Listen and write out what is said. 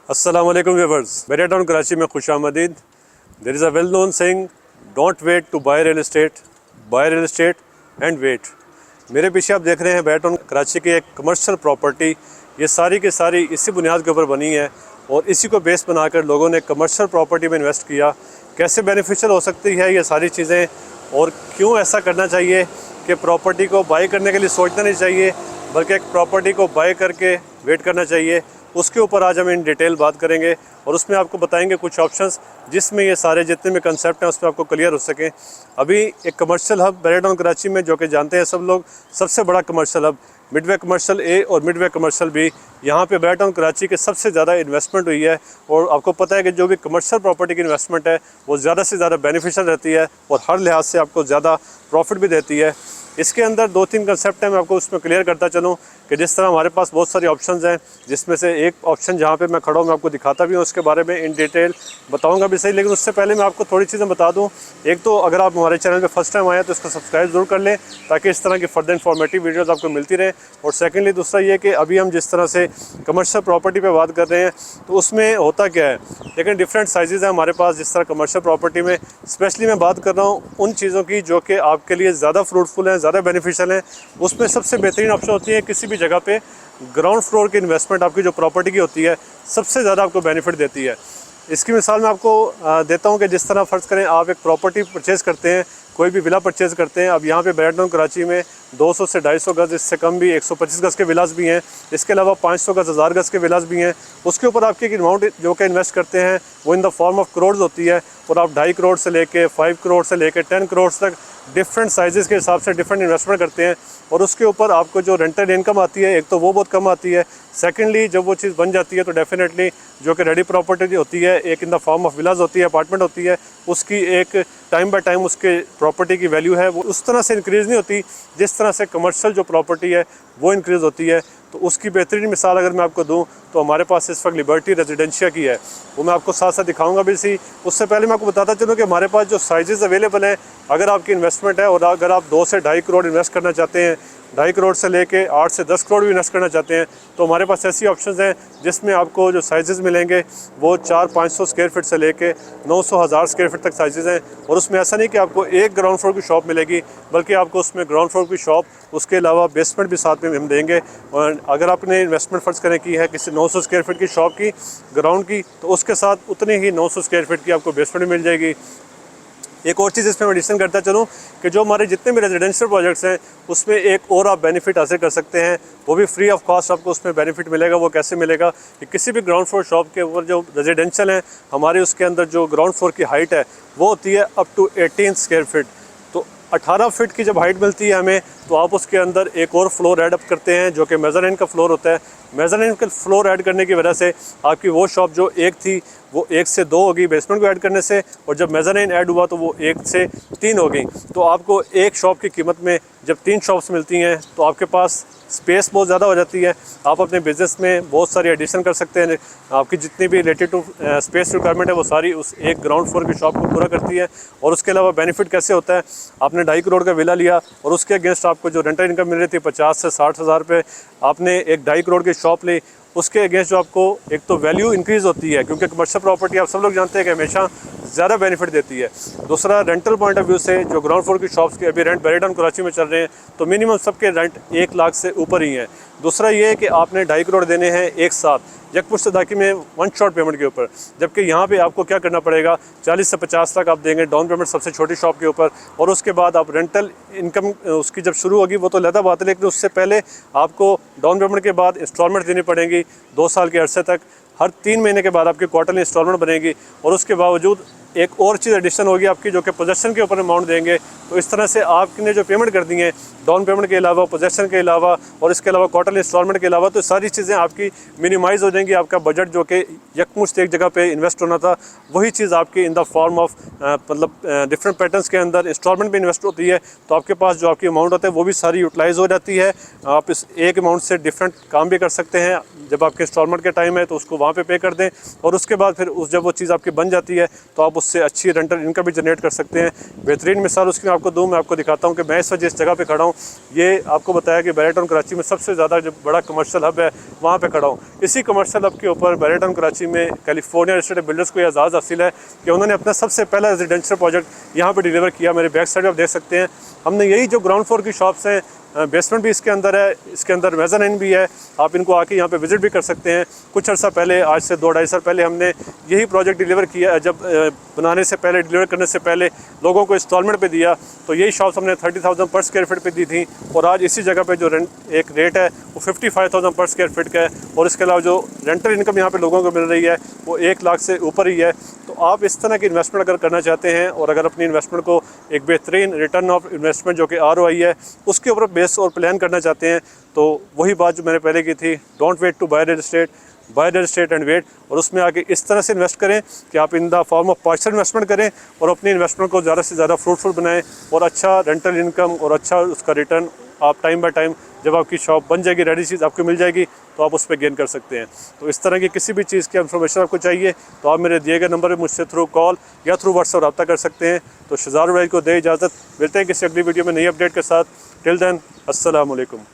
अस्सलाम वालेकुम व्यूअर्स, मेरे टाउन कराची में खुशामदीद। There is a well known saying, don't wait to buy real estate and wait. मेरे पीछे आप देख रहे हैं टाउन कराची की एक कमर्शियल प्रॉपर्टी। ये सारी की सारी इसी बुनियाद के ऊपर बनी है और इसी को बेस बनाकर लोगों ने कमर्शियल प्रॉपर्टी में इन्वेस्ट किया। कैसे बेनिफिशियल हो सकती है ये सारी चीज़ें और क्यों ऐसा करना चाहिए कि प्रॉपर्टी को बाय करने के लिए सोचना नहीं चाहिए बल्कि एक प्रॉपर्टी को बाय करके वेट करना चाहिए, उसके ऊपर आज हम इन डिटेल बात करेंगे और उसमें आपको बताएंगे कुछ ऑप्शंस जिसमें ये सारे जितने भी कंसेप्ट हैं उस पर आपको क्लियर हो सकें। अभी एक कमर्शियल हब टाउन कराची में, जो कि जानते हैं सब लोग, सबसे बड़ा कमर्शियल हब मिडवे कमर्शियल ए और मिडवे कमर्शियल बी, यहाँ पे टाउन कराची के सबसे ज़्यादा इन्वेस्टमेंट हुई है। और आपको पता है कि जो भी कमर्शियल प्रॉपर्टी की इन्वेस्टमेंट है वो ज़्यादा से ज़्यादा बेनिफिशियल रहती है और हर लिहाज से आपको ज़्यादा प्रॉफिट भी देती है। इसके अंदर 2-3 कंसेप्ट हैं, मैं आपको उसमें क्लियर करता चलूँ कि जिस तरह हमारे पास बहुत सारे ऑप्शंस हैं, जिसमें से एक ऑप्शन जहाँ पे मैं खड़ा हूँ मैं आपको दिखाता भी हूँ, उसके बारे में इन डिटेल बताऊँगा भी सही। लेकिन उससे पहले मैं आपको थोड़ी चीज़ें बता दूँ। एक तो अगर आप हमारे चैनल पे फर्स्ट टाइम आए हैं तो इसको सब्सक्राइब जरूर कर लें ताकि इस तरह की फर्दर इन्फॉर्मेटिव वीडियोज़ आपको मिलती रहें। और सेकेंडली दूसरा ये कि अभी हम जिस तरह से कमर्शियल प्रॉपर्टी पर बात कर रहे हैं तो उसमें होता क्या है, लेकिन डिफरेंट साइज़ हैं हमारे पास। जिस तरह कमर्शियल प्रॉपर्टी में स्पेशली मैं बात कर रहा हूँ उन चीज़ों की जो कि आपके लिए ज़्यादा फ्रूटफुल हैं, ज़्यादा बेनिफिशियल हैं। उसमें सबसे बेहतरीन ऑप्शन होती है किसी भी जगह पे ग्राउंड फ्लोर की इन्वेस्टमेंट आपकी जो प्रॉपर्टी की होती है सबसे ज़्यादा आपको बेनिफिट देती है। इसकी मिसाल मैं आपको देता हूं कि जिस तरह फ़र्ज़ करें आप एक प्रॉपर्टी परचेज़ करते हैं, कोई भी विला परचेज़ करते हैं। अब यहाँ पे टाउन कराची में 200 से 250 गज़, इससे कम भी 125 गज़ के विलास भी हैं। इसके अलावा 500 गज़, 1000 गज़ के विलास भी हैं। उसके ऊपर आपकी एक अमाउंट जो कि इन्वेस्ट करते हैं वो इन द फॉर्म ऑफ करोड़ होती है और आप 2.5 करोड़ से लेके 5 करोड़ से लेके 10 करोड़ तक डिफरेंट साइज़ के हिसाब से डिफरेंट इन्वेस्टमेंट करते हैं। और उसके ऊपर आपको जो रेंटल इनकम आती है, एक तो वो बहुत कम आती है। सेकेंडली जब वो चीज़ बन जाती है तो डेफिनेटली जो कि रेडी प्रॉपर्टी होती है, एक in the form of villas होती है, अपार्टमेंट होती है, उसकी एक टाइम बाय टाइम उसके प्रॉपर्टी की वैल्यू है वो उस तरह से इंक्रीज़ नहीं होती जिस तरह से कमर्शियल जो प्रॉपर्टी है वो इंक्रीज़ होती है। तो उसकी बेहतरीन मिसाल अगर मैं आपको दूं तो हमारे पास इस वक्त लिबर्टी रेजिडेंशिया की है, वो मैं आपको साथ साथ दिखाऊंगा भी सी। उससे पहले मैं आपको बताता चलूँ कि हमारे पास जो साइजेस अवेलेबल हैं, अगर आपकी इन्वेस्टमेंट है और अगर आप 2 से 2.5 करोड़ इन्वेस्ट करना चाहते हैं, 2.5 करोड़ से लेके 8 से 10 करोड़ भी इन्वेस्ट करना चाहते हैं, तो हमारे पास ऐसी ऑप्शंस हैं जिसमें आपको जो साइजेस मिलेंगे वो 400-500 स्क्वायर फीट से लेके 900-1000 स्क्वायर फीट तक साइजेस हैं। और उसमें ऐसा नहीं कि आपको एक ग्राउंड फ्लोर की शॉप मिलेगी, बल्कि आपको उसमें ग्राउंड फ्लोर की शॉप, उसके अलावा बेसमेंट भी साथ में हम देंगे। और अगर आपने इन्वेस्टमेंट फ़र्ज़ करने की है किसी 900 स्क्वायर फीट की शॉप की ग्राउंड की, तो उसके साथ उतनी ही 900 स्क्वायर फीट की आपको बेसमेंट मिल जाएगी। एक और चीज़ इसमें एडिशन करता चलूँ कि जो हमारे जितने भी रेजिडेंशियल प्रोजेक्ट्स हैं उसमें एक और आप बेनिफिट हासिल कर सकते हैं, वो भी फ्री ऑफ कॉस्ट आपको उसमें बेनिफिट मिलेगा। वो कैसे मिलेगा कि किसी भी ग्राउंड फ्लोर शॉप के ऊपर जो रेजिडेंशियल हैं हमारे, उसके अंदर जो ग्राउंड फ्लोर की हाइट है वो होती है अप टू 18 स्क्वायर फीट। तो 18 फीट की जब हाइट मिलती है हमें, तो आप उसके अंदर एक और फ्लोर ऐड अप करते हैं जो कि मेज़रमेंट का फ्लोर होता है। मेज़रमेंट का फ्लोर ऐड करने की वजह से आपकी वो शॉप जो एक थी वो 1 से 2 होगी बेसमेंट को ऐड करने से, और जब मेज़रमेंट ऐड हुआ तो वो 1 से 3 हो गई। तो आपको एक शॉप की कीमत में जब 3 शॉप्स मिलती हैं तो आपके पास स्पेस बहुत ज़्यादा हो जाती है। आप अपने बिज़नेस में बहुत सारी एडिशन कर सकते हैं। आपकी जितनी भी रिलेटेड टू स्पेस रिक्वायरमेंट है वो सारी उस एक ग्राउंड फ्लोर की शॉप को पूरा करती है। और उसके अलावा बेनिफिट कैसे होता है, आपने 2.5 करोड़ का विला लिया और उसके अगेंस्ट आपको जो रेंटल इनकम मिल रही थी 50 से 60 हज़ार रुपये, आपने एक 2.5 करोड़ की शॉप ली, उसके अगेंस्ट जो आपको एक तो वैल्यू इंक्रीज़ होती है, क्योंकि कमर्शियल प्रॉपर्टी आप सब लोग जानते हैं कि हमेशा ज़्यादा बेनिफिट देती है। दूसरा, रेंटल पॉइंट ऑफ व्यू से जो ग्राउंड फ्लोर की शॉप्स के अभी रेंट टाउन कराची में चल रहे हैं तो मिनिमम सबके रेंट 1 लाख से ऊपर ही है। दूसरा ये है कि आपने 2.5 करोड़ देने हैं एक साथ यकमुश्तदाकी में वन शॉट पेमेंट के ऊपर, जबकि यहाँ पे आपको क्या करना पड़ेगा, 40 से 50 तक आप देंगे डाउन पेमेंट सबसे छोटी शॉप के ऊपर, और उसके बाद आप रेंटल इनकम उसकी जब शुरू होगी वो तो अलग बात है, लेकिन उससे पहले आपको डाउन पेमेंट के बाद इंस्टॉलमेंट देनी पड़ेंगी 2 साल के अरसे तक। हर 3 महीने के बाद आपकी क्वार्टरली इंस्टॉलमेंट बनेगी और उसके बावजूद एक और चीज़ एडिशन होगी आपकी जो कि पोजेसन के ऊपर अमाउंट देंगे। तो इस तरह से आपने जो पेमेंट कर दी है डाउन पेमेंट के अलावा, पोजेसन के अलावा और इसके अलावा क्वार्टरली इंस्टॉलमेंट के अलावा, तो सारी चीज़ें आपकी मिनिमाइज़ हो जाएंगी। आपका बजट जो कि यकमुश्त एक जगह पे इन्वेस्ट होना था वही चीज़ आपकी इन द फॉर्म ऑफ मतलब डिफरेंट पैटर्न्स के अंदर इंस्टॉलमेंट में इन्वेस्ट होती है। तो आपके पास जो आपकी अमाउंट होता है वो भी सारी यूटिलाइज़ हो जाती है। आप इस एक अमाउंट से डिफरेंट काम भी कर सकते हैं। जब आपके इंस्टॉलमेंट के टाइम है तो उसको वहाँ पे पे कर दें और उसके बाद फिर जब वो चीज़ आपकी बन जाती है तो आप उससे अच्छी रेंटल इनकम भी जनरेट कर सकते हैं। बेहतरीन मिसाल उसकी मैं आपको दूँ, मैं आपको दिखाता हूँ कि मैं इस वजह जिस जगह पे खड़ा हूँ, ये आपको बताया कि बैरियरटाउन कराची में सबसे ज़्यादा जो बड़ा कमर्शियल हब है वहाँ पे खड़ा हूँ। इसी कमर्शियल हब के ऊपर बैरियरटाउन कराची में कैलिफोर्निया एस्टेट बिल्डर्स को एजाज़ हासिल है कि उन्होंने अपना सबसे पहला रेजिडेंशियल प्रोजेक्ट यहाँ पर डिलीवर किया। मेरे बैक साइड आप देख सकते हैं, हमने यही जो ग्राउंड फ्लोर की शॉप्स हैं, बेसमेंट भी इसके अंदर है, इसके अंदर मेज़ानीन भी है, आप इनको आके यहाँ पे विज़िट भी कर सकते हैं। कुछ अर्सा पहले, आज से 2-2.5 साल पहले हमने यही प्रोजेक्ट डिलीवर किया। जब बनाने से पहले, डिलीवर करने से पहले लोगों को इंस्टॉलमेंट पे दिया, तो यही शॉप्स हमने 30,000 पर स्क्वायर फीट पे दी थी, और आज इसी जगह पे जो रेंट एक रेट है वो 55,000 पर स्क्वायर फीट का है। और इसके अलावा जो रेंटल इनकम यहाँ पे लोगों को मिल रही है वो 1 लाख से ऊपर ही है। तो आप इस तरह की इन्वेस्टमेंट अगर करना चाहते हैं, और अगर अपनी इन्वेस्टमेंट को एक बेहतरीन रिटर्न ऑफ इन्वेस्टमेंट जो कि ROI है उसके ऊपर बेस और प्लान करना चाहते हैं, तो वही बात जो मैंने पहले की थी, don't wait to buy real estate, buy real estate and wait. और उसमें आगे इस तरह से इन्वेस्ट करें कि आप इन the form of partial investment करें और अपनी इन्वेस्टमेंट को ज़्यादा से ज़्यादा फ्रूटफुल बनाएं, और अच्छा रेंटल इनकम और अच्छा उसका रिटर्न आप टाइम बाय टाइम, जब आपकी शॉप बन जाएगी, रेडी चीज़ आपको मिल जाएगी, तो आप उस पर गेन कर सकते हैं। तो इस तरह की किसी भी चीज़ की इन्फॉर्मेशन आपको चाहिए तो आप मेरे दिए गए नंबर पर मुझसे थ्रू कॉल या थ्रू व्हाट्सएप रब्ता कर सकते हैं। तो शहजाद भाई को दे इजाज़त, मिलते हैं किसी अगली वीडियो में नई अपडेट के साथ। टिल देन, अस्सलाम वालेकुम।